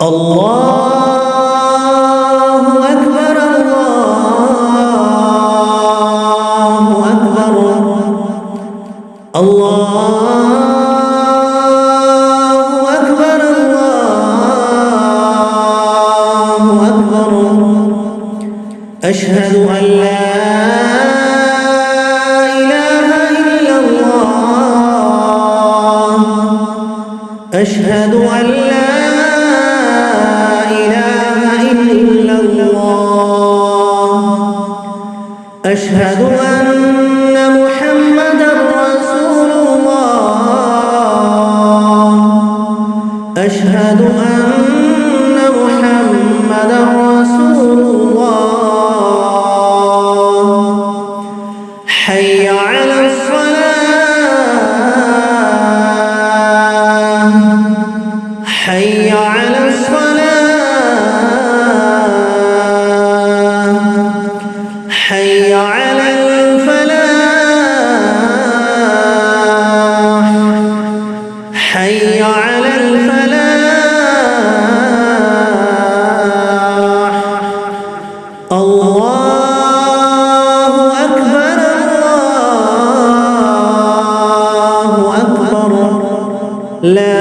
الله أكبر الله أكبر الله أكبر الله أكبر أشهد أن لا إله إلا الله أشهد أن لا أشهد أن محمدًا رسول الله أشهد أن محمدًا رسول الله حي على الصلاة حي على الصلاة حي على الفلاح حي على الفلاح الله أكبر الله أكبر لا